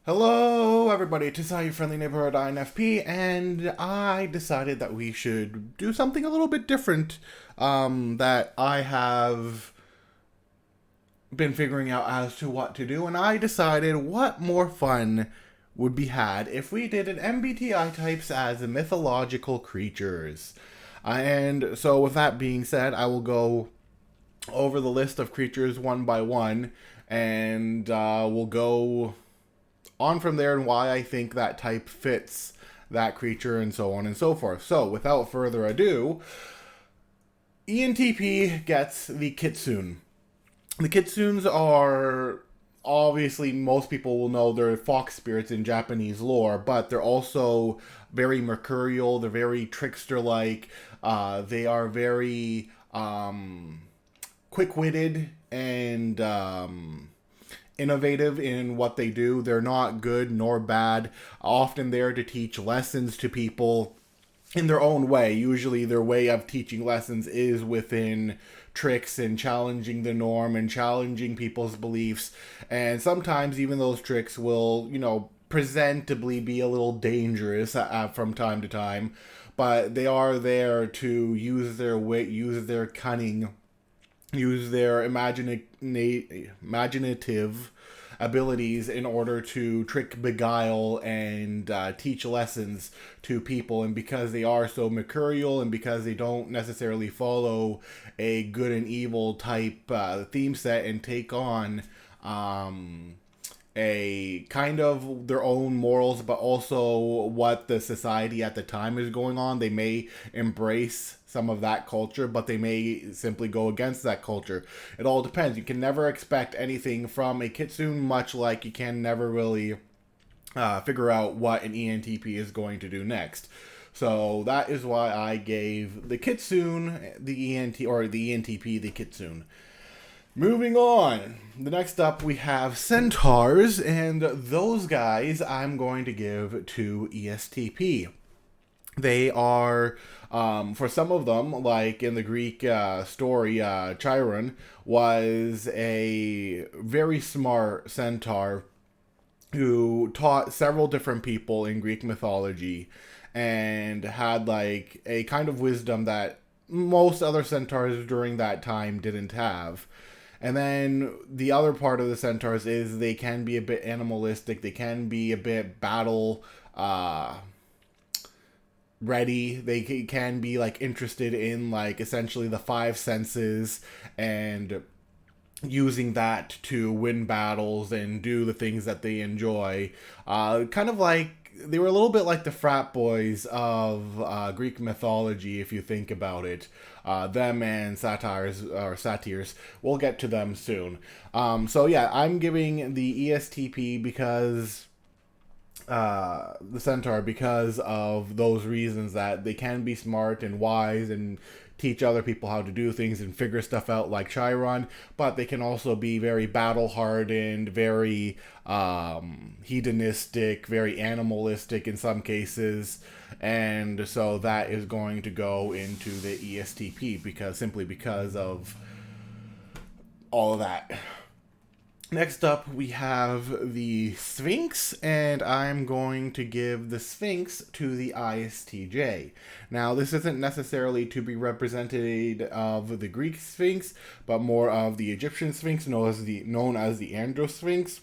Hello, everybody. It is your friendly neighborhood INFP, and I decided that we should do something a little bit different. That I have been figuring out as to what to do, and I decided what more fun would be had if we did an MBTI types as mythological creatures. And so, with that being said, I will go over the list of creatures one by one, and we'll go on from there and why I think that type fits that creature and so on and so forth. So, without further ado, ENTP gets the Kitsune. The Kitsunes are obviously most people will know they're fox spirits in Japanese lore, but they're also very mercurial. They're very trickster like. They are very quick witted and innovative in what they do. They're not good nor bad, often there to teach lessons to people in their own way. Usually, their way of teaching lessons is within tricks and challenging the norm and challenging people's beliefs. And sometimes, even those tricks will, presentably be a little dangerous from time to time. But they are there to use their wit, use their cunning, use their imaginative abilities in order to trick, beguile, and teach lessons to people. And because they are so mercurial and because they don't necessarily follow a good and evil type theme set and take on a kind of their own morals, but also what the society at the time is going on. They may embrace some of that culture, but they may simply go against that culture. It all depends. You can never expect anything from a Kitsune, much like you can never really figure out what an ENTP is going to do next. So that is why I gave the Kitsune the ENTP the Kitsune. Moving on. The next up we have centaurs, and those guys I'm going to give to ESTP. They are, for some of them, like in the Greek story, Chiron was a very smart centaur who taught several different people in Greek mythology and had like a kind of wisdom that most other centaurs during that time didn't have. And then the other part of the centaurs is they can be a bit animalistic. They can be a bit battle ready. They can be like interested in like essentially the five senses and using that to win battles and do the things that they enjoy. Kind of like they were a little bit like the frat boys of Greek mythology, if you think about it. Them and satyrs. We'll get to them soon. So yeah, I'm giving the ESTP because the centaur because of those reasons that they can be smart and wise and teach other people how to do things and figure stuff out like Chiron, but they can also be very battle hardened, very hedonistic, very animalistic in some cases. And so that is going to go into the ESTP because of all of that. Next up, we have the Sphinx, and I'm going to give the Sphinx to the ISTJ. Now, this isn't necessarily to be representative of the Greek Sphinx, but more of the Egyptian Sphinx, known as the Androsphinx.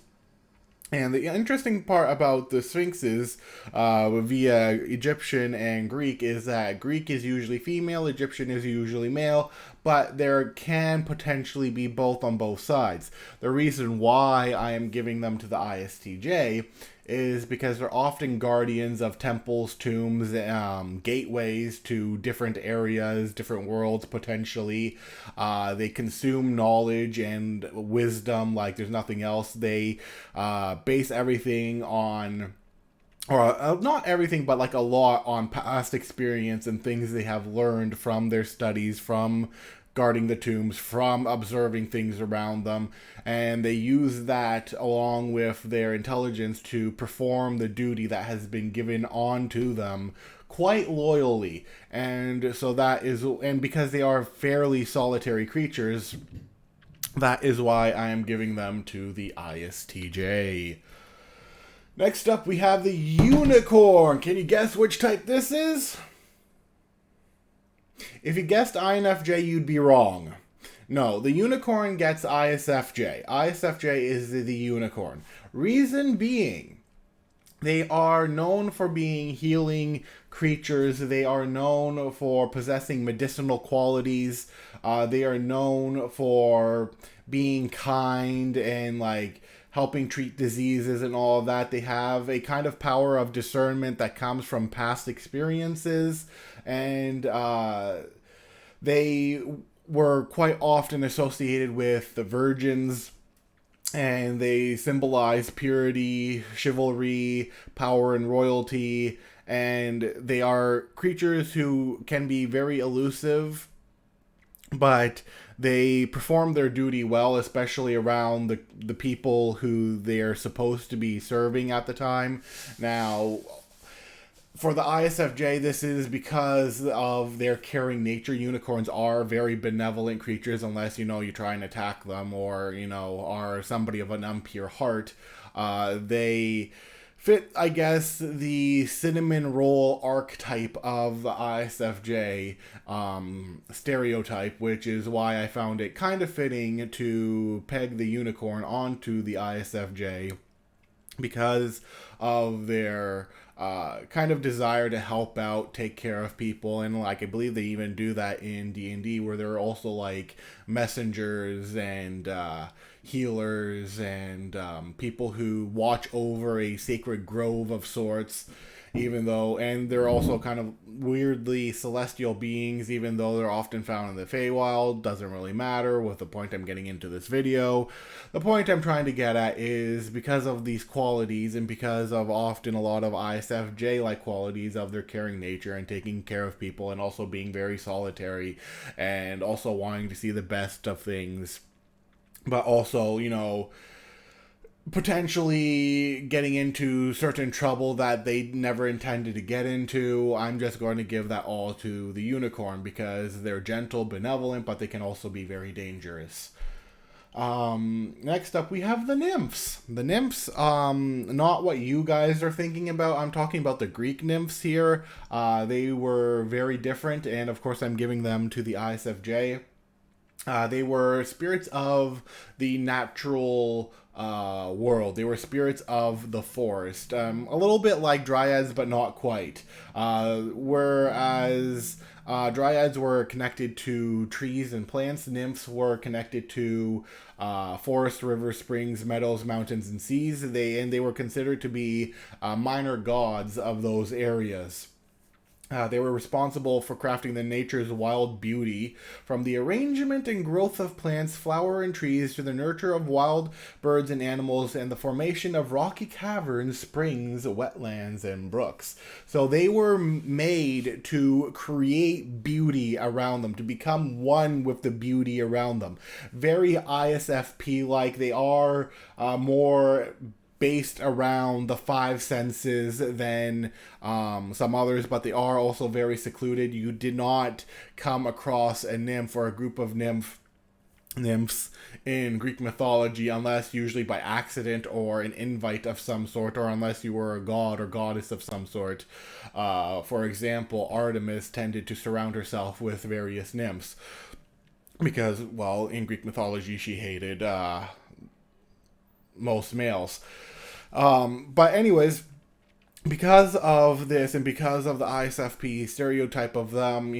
And the interesting part about the Sphinxes via Egyptian and Greek is that Greek is usually female, Egyptian is usually male, but there can potentially be both on both sides. The reason why I am giving them to the ISTJ is because they're often guardians of temples, tombs, gateways to different areas, different worlds potentially. They consume knowledge and wisdom like there's nothing else. They base everything on, or not everything, but like a lot on past experience and things they have learned from their studies, from guarding the tombs, from observing things around them, and they use that along with their intelligence to perform the duty that has been given on to them quite loyally. And so that is, and because they are fairly solitary creatures, that is why I am giving them to the ISTJ. Next up, we have the unicorn. Can you guess which type this is? If you guessed INFJ, you'd be wrong. No, the unicorn gets ISFJ. ISFJ is the unicorn. Reason being, they are known for being healing creatures. They are known for possessing medicinal qualities. They are known for being kind and like helping treat diseases and all of that. They have a kind of power of discernment that comes from past experiences, and they were quite often associated with the virgins, and they symbolize purity, chivalry, power, and royalty. And they are creatures who can be very elusive, but they perform their duty well, especially around the people who they're supposed to be serving at the time. Now, for the ISFJ, this is because of their caring nature. Unicorns are very benevolent creatures, unless, you try and attack them or, are somebody of an impure heart. They fit, I guess, the cinnamon roll archetype of the ISFJ stereotype, which is why I found it kind of fitting to peg the unicorn onto the ISFJ, because of their kind of desire to help out, take care of people, and like I believe they even do that in D&D, where they're also like messengers and healers and people who watch over a sacred grove of sorts. And they're also kind of weirdly celestial beings, even though they're often found in the Feywild. Doesn't really matter with the point I'm getting into this video. The point I'm trying to get at is, because of these qualities and because of often a lot of ISFJ-like qualities of their caring nature and taking care of people, and also being very solitary and also wanting to see the best of things, but also, potentially getting into certain trouble that they never intended to get into. I'm just going to give that all to the unicorn, because they're gentle, benevolent, but they can also be very dangerous. Next up, we have the nymphs. The nymphs, not what you guys are thinking about. I'm talking about the Greek nymphs here. They were very different, and of course I'm giving them to the ISFJ. They were spirits of the natural world. They were spirits of the forest. A little bit like dryads, but not quite. Whereas dryads were connected to trees and plants, nymphs were connected to forests, rivers, springs, meadows, mountains, and seas. They were considered to be minor gods of those areas. They were responsible for crafting the nature's wild beauty, from the arrangement and growth of plants, flower, and trees, to the nurture of wild birds and animals, and the formation of rocky caverns, springs, wetlands, and brooks. So they were made to create beauty around them, to become one with the beauty around them. Very ISFP-like. They are more based around the five senses than some others, but they are also very secluded. You did not come across a nymph or a group of nymphs in Greek mythology unless usually by accident or an invite of some sort, or unless you were a god or goddess of some sort. For example, Artemis tended to surround herself with various nymphs because, well, in Greek mythology she hated most males. But anyways, because of this and because of the ISFP stereotype of them,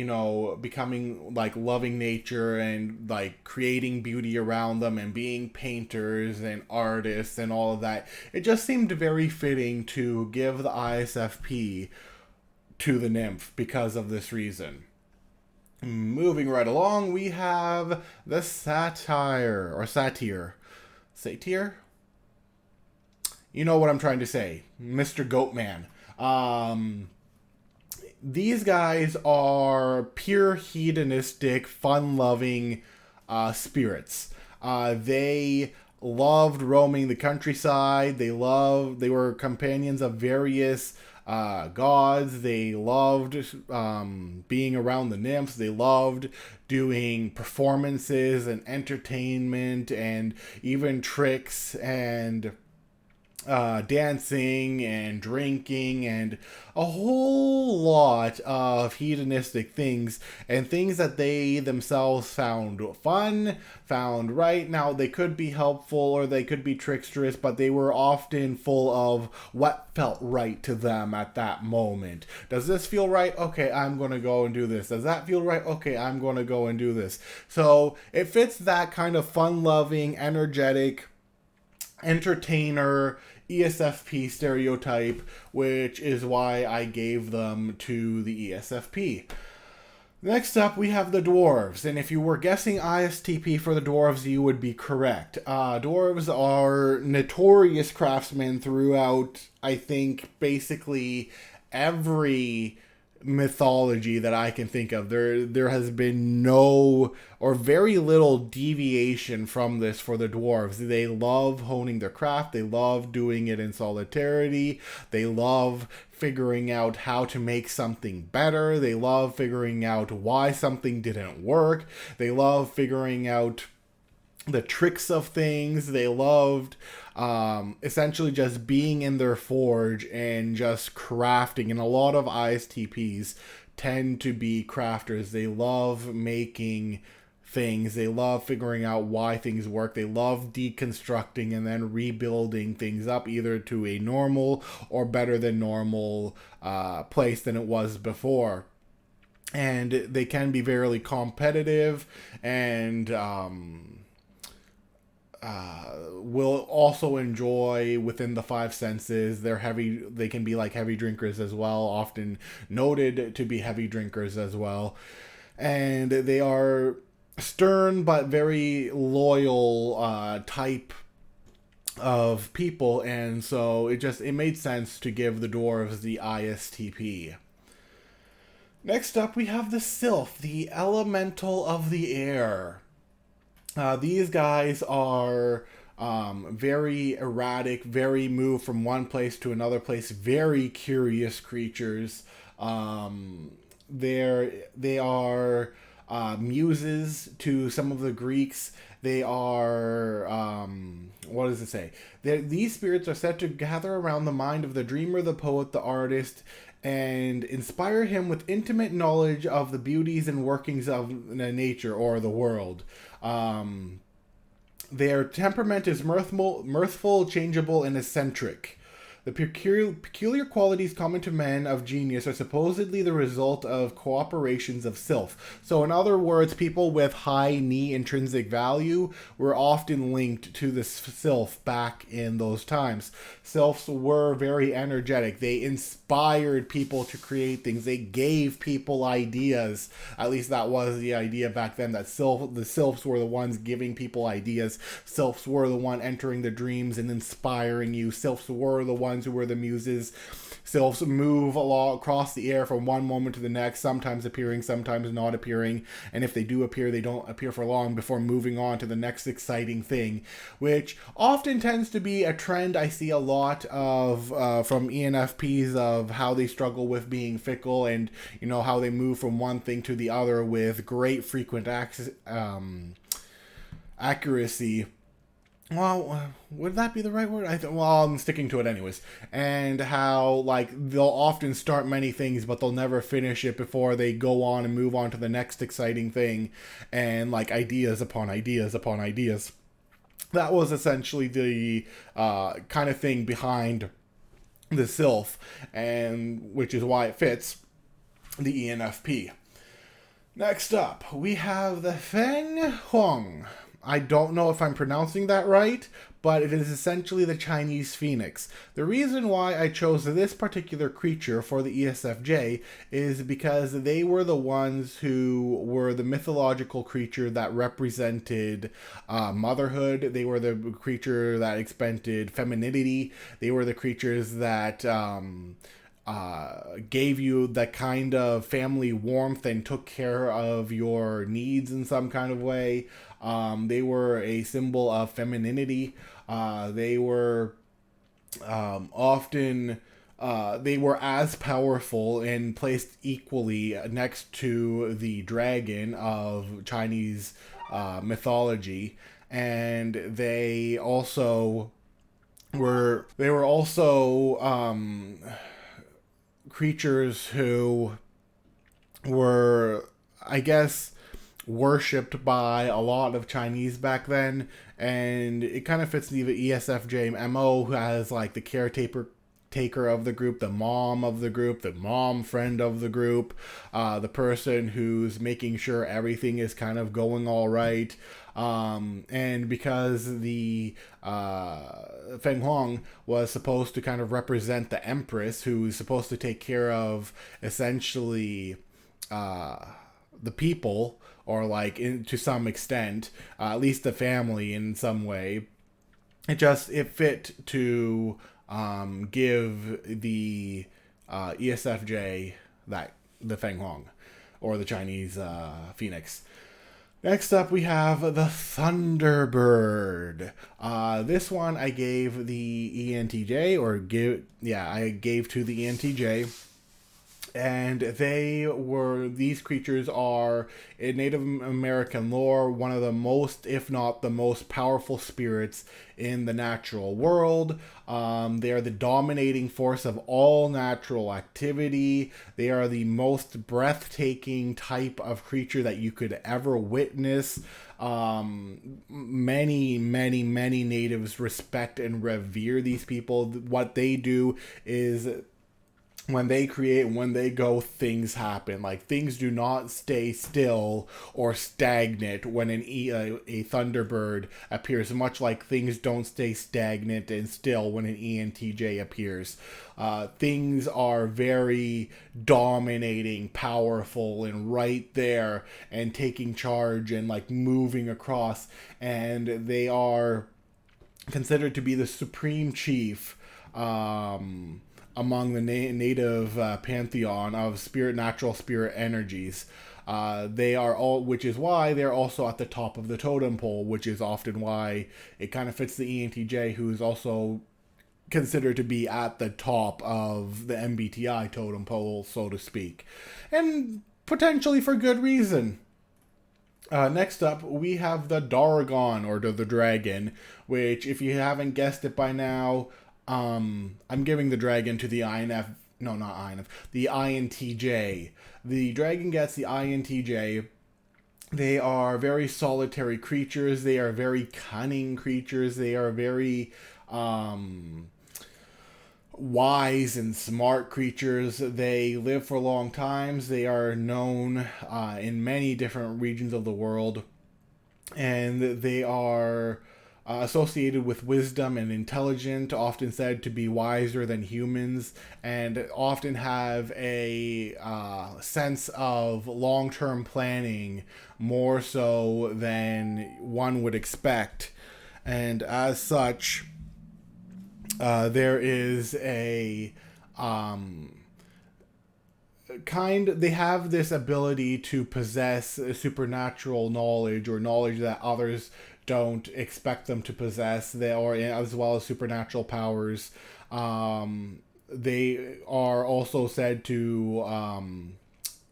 becoming like loving nature and like creating beauty around them and being painters and artists and all of that, it just seemed very fitting to give the ISFP to the nymph because of this reason. Moving right along, we have the satyr. Satyr? You know what I'm trying to say. Mr. Goatman. These guys are pure hedonistic, fun-loving spirits. They loved roaming the countryside. They were companions of various gods. They loved being around the nymphs. They loved doing performances and entertainment and even tricks and dancing and drinking and a whole lot of hedonistic things and things that they themselves found fun, found right. Now, they could be helpful or they could be tricksterous, but they were often full of what felt right to them at that moment. Does this feel right? Okay, I'm going to go and do this. Does that feel right? Okay, I'm going to go and do this. So it fits that kind of fun loving, energetic, entertainer ESFP stereotype, which is why I gave them to the ESFP. Next up, we have the dwarves, and if you were guessing ISTP for the dwarves, you would be correct. Dwarves are notorious craftsmen throughout, I think, basically every mythology that I can think of. There has been no or very little deviation from this for the dwarves. They love honing their craft. They love doing it in solidarity. They love figuring out how to make something better. They love figuring out why something didn't work. They love figuring out the tricks of things. They loved essentially just being in their forge and just crafting. And a lot of ISTPs tend to be crafters. They love making things. They love figuring out why things work. They love deconstructing and then rebuilding things up either to a normal or better than normal place than it was before. And they can be very competitive and will also enjoy within the five senses. They can be like heavy drinkers as well, often noted to be heavy drinkers as well. And they are stern but very loyal type of people, and so it made sense to give the dwarves the ISTP. Next up, we have the Sylph, the elemental of the air. These guys are very erratic, very moved from one place to another place, very curious creatures. They are muses to some of the Greeks. They are, what does it say? These spirits are said to gather around the mind of the dreamer, the poet, the artist, and inspire him with intimate knowledge of the beauties and workings of nature or the world. Their temperament is mirthful, changeable, and eccentric. The peculiar qualities common to men of genius are supposedly the result of cooperations of Sylph. So in other words, people with high knee intrinsic value were often linked to the Sylph back in those times. Sylphs were very energetic. They inspired people to create things. They gave people ideas. At least that was the idea back then, that the Sylphs were the ones giving people ideas. Sylphs were the one entering the dreams and inspiring you. Sylphs were the ones who were the muses. Sylphs move across the air from one moment to the next, sometimes appearing, sometimes not appearing. And if they do appear, they don't appear for long before moving on to the next exciting thing, which often tends to be a trend I see a lot of from ENFPs, of how they struggle with being fickle and, how they move from one thing to the other with great frequent accuracy. Well, would that be the right word? I'm sticking to it anyways. And how, they'll often start many things, but they'll never finish it before they go on and move on to the next exciting thing. And, ideas upon ideas upon ideas. That was essentially the kind of thing behind the Sylph, and which is why it fits the ENFP. Next up, we have the Feng Huang. I don't know if I'm pronouncing that right, but it is essentially the Chinese phoenix. The reason why I chose this particular creature for the ESFJ is because they were the ones who were the mythological creature that represented motherhood. They were the creature that expended femininity. They were the creatures that gave you that kind of family warmth and took care of your needs in some kind of way. They were a symbol of femininity. They were often they were as powerful and placed equally next to the dragon of Chinese mythology, and they also were also creatures who were, I guess, worshipped by a lot of Chinese back then, and it kind of fits the ESFJ MO, who has like the caretaker of the group, the mom of the group, the mom friend of the group, the person who's making sure everything is kind of going all right. And because the Feng Huang was supposed to kind of represent the Empress, who's supposed to take care of essentially the people, or like to some extent, at least the family in some way. It fit to give the ESFJ that the Feng Huang, or the Chinese Phoenix. Next up, we have the Thunderbird. This one I gave the ENTJ, I gave to the ENTJ. And these creatures are, in Native American lore, one of the most, if not the most powerful spirits in the natural world. They are the dominating force of all natural activity. They are the most breathtaking type of creature that you could ever witness. Many natives respect and revere these people. What they do is, when they create, when they go, things happen. Like, things do not stay still or stagnant when a Thunderbird appears, much like things don't stay stagnant and still when an ENTJ appears. Things are very dominating, powerful, and right there, and taking charge and like moving across. And they are considered to be the supreme chief among the native pantheon of natural spirit energies. They are all, which is why they're also at the top of the totem pole, which is often why it kind of fits the ENTJ, who is also considered to be at the top of the MBTI totem pole, so to speak, and potentially for good reason. Next up, we have the Dargon, or the dragon, which, if you haven't guessed it by now, I'm giving the dragon to the INF. No, not INF. The INTJ. The dragon gets the INTJ. They are very solitary creatures. They are very cunning creatures. They are very wise and smart creatures. They live for long times. They are known in many different regions of the world, and they are associated with wisdom and intelligent, often said to be wiser than humans, and often have a sense of long-term planning, more so than one would expect. And as such, there is a they have this ability to possess supernatural knowledge, or knowledge that others don't expect them to possess, or as well as supernatural powers. They are also said to,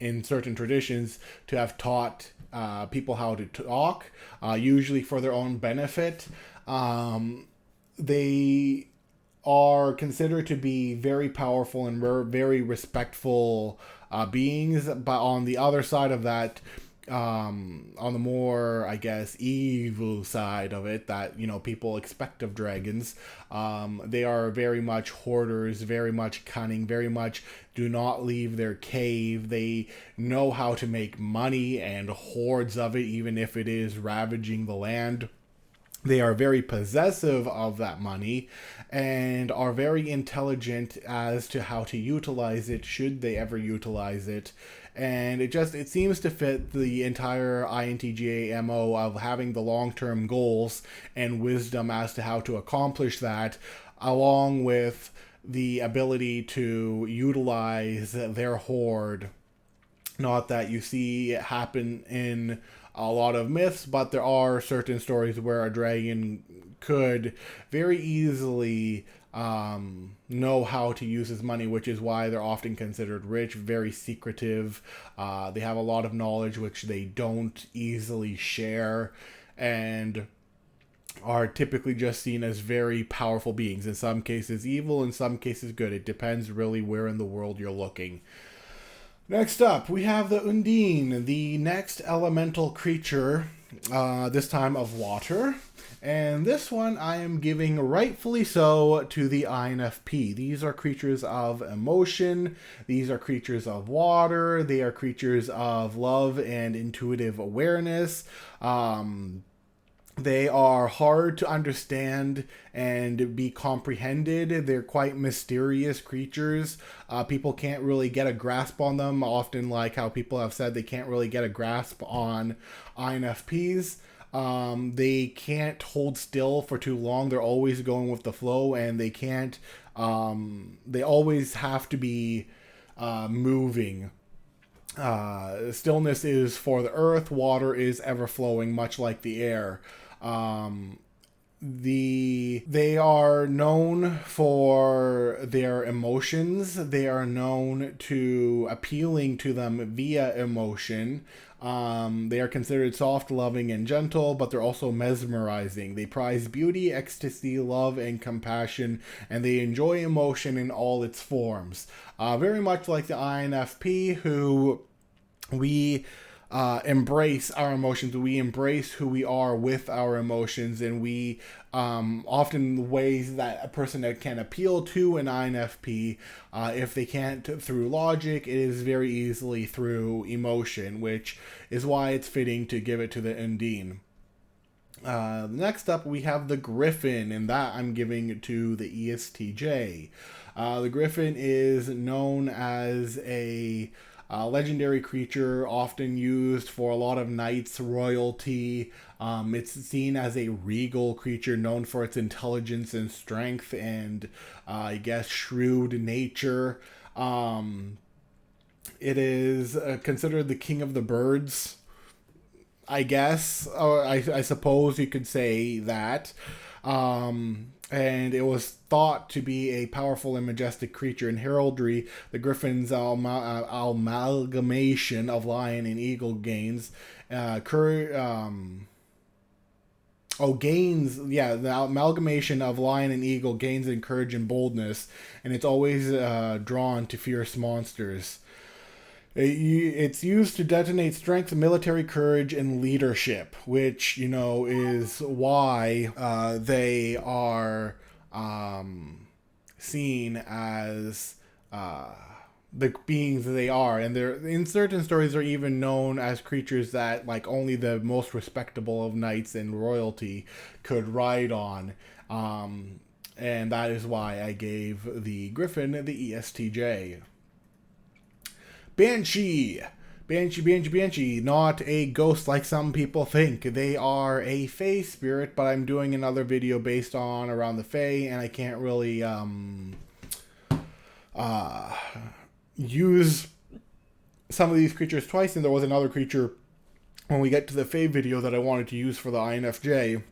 in certain traditions, to have taught people how to talk, usually for their own benefit. They are considered to be very powerful and very respectful beings, but on the other side of that, on the more, I guess, evil side of it, that, you know, people expect of dragons, they are very much hoarders, very much cunning, very much do not leave their cave. They know how to make money and hordes of it, even if it is ravaging the land. They are very possessive of that money, and are very intelligent as to how to utilize it, should they ever utilize it. And it seems to fit the entire INTJ MO of having the long-term goals and wisdom as to how to accomplish that, along with the ability to utilize their hoard. Not that you see it happen in a lot of myths, but there are certain stories where a dragon could very easily know how to use his money, which is why they're often considered rich, very secretive. They have a lot of knowledge which they don't easily share, and are typically just seen as very powerful beings. In some cases evil, in some cases good. It depends really where in the world you're looking. Next up, we have the Undine, the next elemental creature, this time of water. And this one I am giving, rightfully so, to the INFP. These are creatures of emotion. These are creatures of water. They are creatures of love and intuitive awareness. They are hard to understand and be comprehended. They're quite mysterious creatures. People can't really get a grasp on them. Often, like how people have said, they can't really get a grasp on INFPs. They can't hold still for too long. They're always going with the flow, and they can't. They always have to be moving. Stillness is for the earth. Water is ever flowing, much like the air. They are known for their emotions. They are known to appealing to them via emotion. They are considered soft, loving, and gentle, but they're also mesmerizing. They prize beauty, ecstasy, love, and compassion, and they enjoy emotion in all its forms. Very much like the INFP, who we embrace our emotions. We embrace who we are with our emotions, and we often ways that a person that can appeal to an INFP, if they can't through logic, it is very easily through emotion, which is why it's fitting to give it to the Undine. Next up, we have the Griffin, and that I'm giving to the ESTJ. The Griffin is known as a legendary creature, often used for a lot of knights, royalty. It's seen as a regal creature known for its intelligence and strength and, I guess, shrewd nature. It is considered the king of the birds, I guess, or I suppose you could say that. And it was thought to be a powerful and majestic creature. In heraldry, the griffin's amalgamation of lion and eagle gains the amalgamation of lion and eagle gains in courage and boldness, and it's always drawn to fierce monsters. It's used to detonate strength, military courage, and leadership, which, is why they are seen as the beings that they are. And they're, in certain stories, they're even known as creatures that, like, only the most respectable of knights and royalty could ride on. And that is why I gave the Griffin the ESTJ. Banshee, not a ghost like some people think. They are a fae spirit, but I'm doing another video based on around the fae, and I can't really use some of these creatures twice, and there was another creature when we get to the fae video that I wanted to use for the INFJ.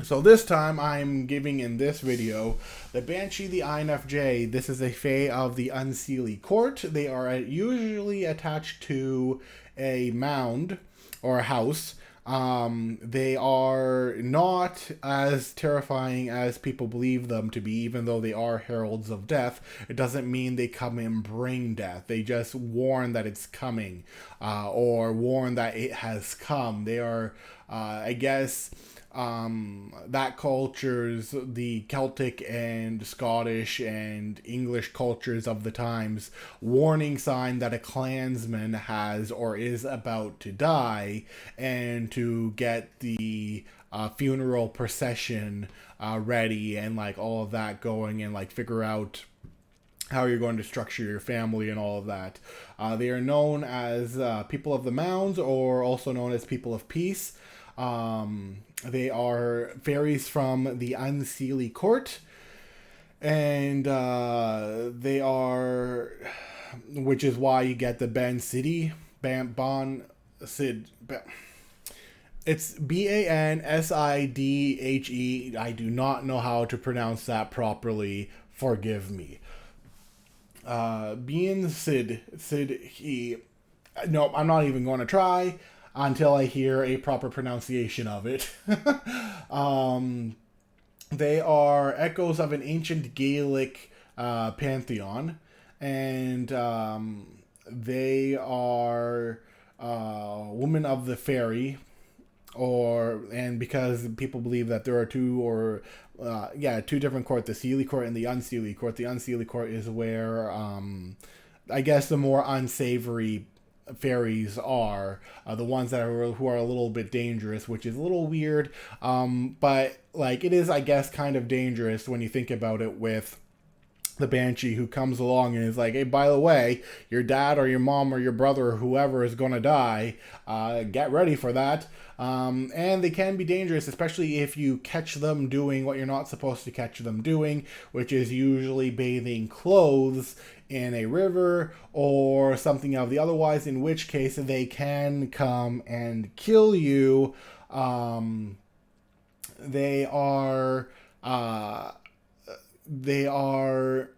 So this time I'm giving in this video the Banshee the INFJ. This is a fae of the Unseelie Court. They are usually attached to a mound or a house. They are not as terrifying as people believe them to be, even though they are heralds of death. It doesn't mean they come and bring death. They just warn that it's coming, or warn that it has come. They are, I guess, that culture's, the Celtic and Scottish and English cultures of the times, warning sign that a clansman has or is about to die, and to get the funeral procession ready, and like all of that going, and like figure out how you're going to structure your family and all of that. They are known as people of the mounds, or also known as people of peace. They are fairies from the Unseelie Court, and they are, which is why you get the Bansidhe, it's Bansidhe. I do not know how to pronounce that properly. Forgive me. Sid. No, I'm not even going to try. until I hear a proper pronunciation of it. um, they are echoes of an ancient Gaelic pantheon, and they are women of the fairy, and because people believe that there are two different court, the Seelie court and the Unseelie court. The Unseelie court is where I guess the more unsavory fairies are the ones that are who are a little bit dangerous, which is a little weird, but like it is, I guess, kind of dangerous when you think about it, with the banshee who comes along and is like, hey, by the way, your dad or your mom or your brother or whoever is going to die. Get ready for that. And they can be dangerous, especially if you catch them doing what you're not supposed to catch them doing, which is usually bathing clothes in a river or something of the otherwise, in which case they can come and kill you. They are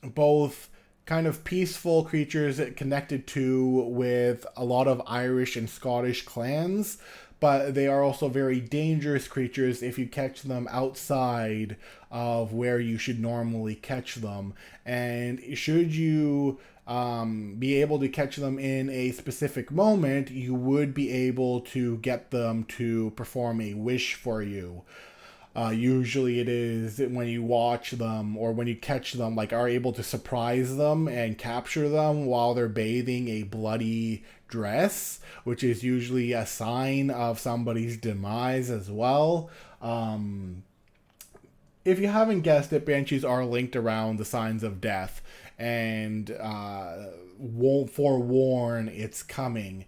both kind of peaceful creatures connected to with a lot of Irish and Scottish clans, but they are also very dangerous creatures if you catch them outside of where you should normally catch them. And should you be able to catch them in a specific moment, you would be able to get them to perform a wish for you. Usually it is when you watch them or when you catch them, like, are able to surprise them and capture them while they're bathing a bloody dress, which is usually a sign of somebody's demise as well. If you haven't guessed it, banshees are linked around the signs of death and won't forewarn its coming.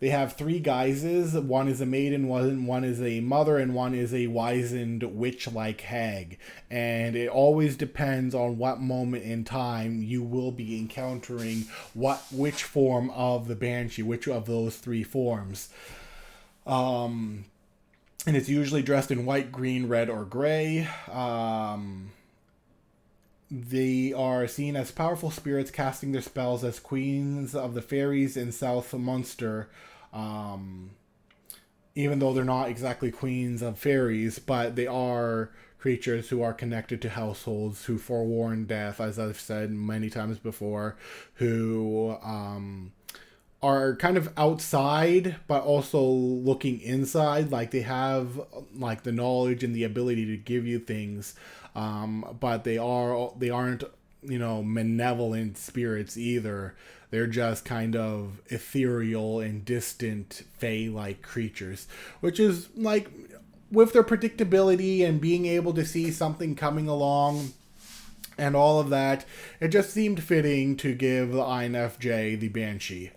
They have three guises. One is a maiden, one is a mother, and one is a wizened witch-like hag. And it always depends on what moment in time you will be encountering which form of the banshee, which of those three forms. And it's usually dressed in white, green, red, or gray. They are seen as powerful spirits casting their spells as queens of the fairies in South Munster. Even though they're not exactly queens of fairies, but they are creatures who are connected to households, who forewarn death, as I've said many times before, who are kind of outside, but also looking inside. Like, they have like the knowledge and the ability to give you things, but they aren't, malevolent spirits either. They're just kind of ethereal and distant fae-like creatures, which is like, with their predictability and being able to see something coming along and all of that, it just seemed fitting to give the INFJ the Banshee.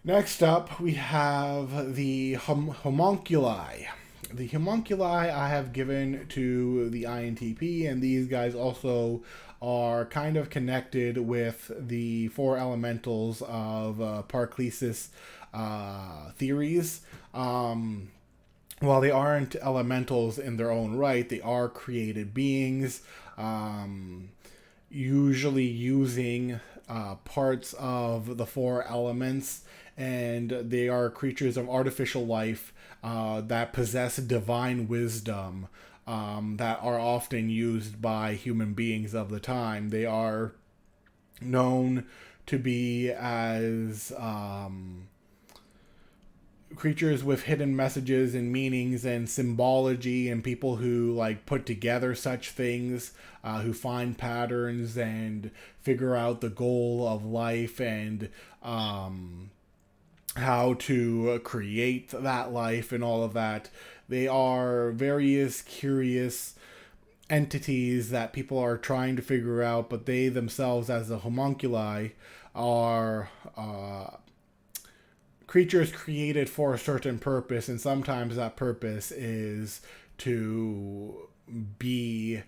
Next up, we have the homunculi. The homunculi I have given to the INTP, and these guys also are kind of connected with the four elementals of Parclesis theories. While they aren't elementals in their own right, they are created beings, usually using parts of the four elements, and they are creatures of artificial life that possess divine wisdom, that are often used by human beings of the time. They are known to be as creatures with hidden messages and meanings and symbology, and people who like put together such things, who find patterns and figure out the goal of life and how to create that life and all of that. They are various curious entities that people are trying to figure out, but they themselves, as the homunculi, are creatures created for a certain purpose, and sometimes that purpose is to be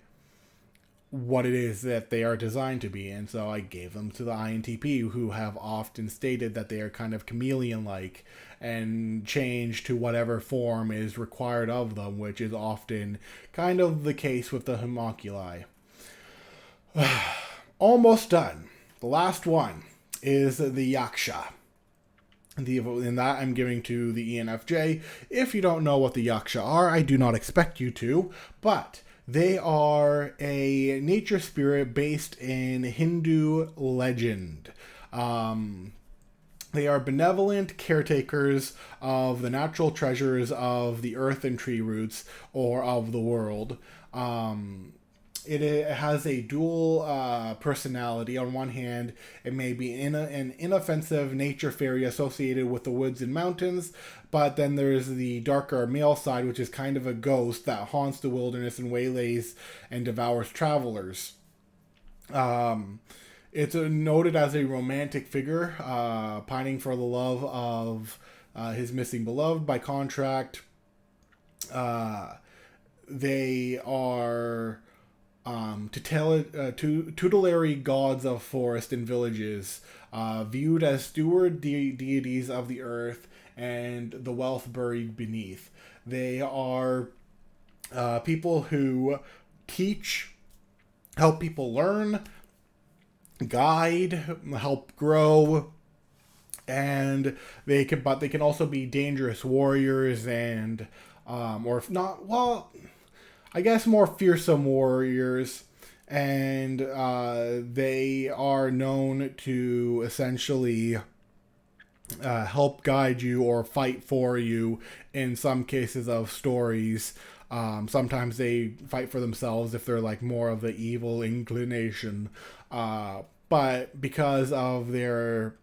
what it is that they are designed to be. And so I gave them to the INTP, who have often stated that they are kind of chameleon-like and change to whatever form is required of them, which is often kind of the case with the homunculi. Almost done. the last one is the Yaksha. And that I'm giving to the ENFJ. If you don't know what the Yaksha are, I do not expect you to, but they are a nature spirit based in Hindu legend. They are benevolent caretakers of the natural treasures of the earth and tree roots, or of the world. It has a dual personality. On one hand, it may be an inoffensive nature fairy associated with the woods and mountains, but then there's the darker male side, which is kind of a ghost that haunts the wilderness and waylays and devours travelers. It's noted as a romantic figure, pining for the love of his missing beloved. By contract, they are tutelary gods of forest and villages, viewed as steward deities of the earth and the wealth buried beneath. They are people who teach, help people learn, guide, help grow, and they can also be dangerous warriors and or if not, well, I guess more fearsome warriors, and they are known to essentially help guide you or fight for you in some cases of stories. Sometimes they fight for themselves if they're like more of the evil inclination. But because of their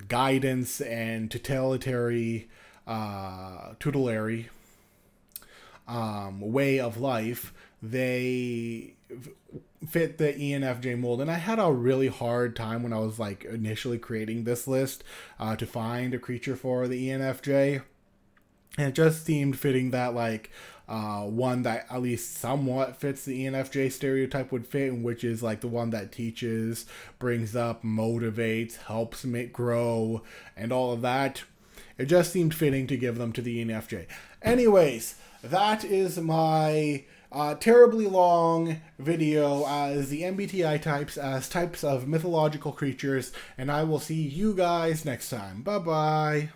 guidance and tutelary way of life, they fit the ENFJ mold. And I had a really hard time when I was like initially creating this list to find a creature for the ENFJ. And it just seemed fitting that like one that at least somewhat fits the ENFJ stereotype would fit, which is like the one that teaches, brings up, motivates, helps make grow, and all of that. It just seemed fitting to give them to the ENFJ. Anyways, that is my terribly long video as the MBTI types as types of mythological creatures, and I will see you guys next time. Bye-bye.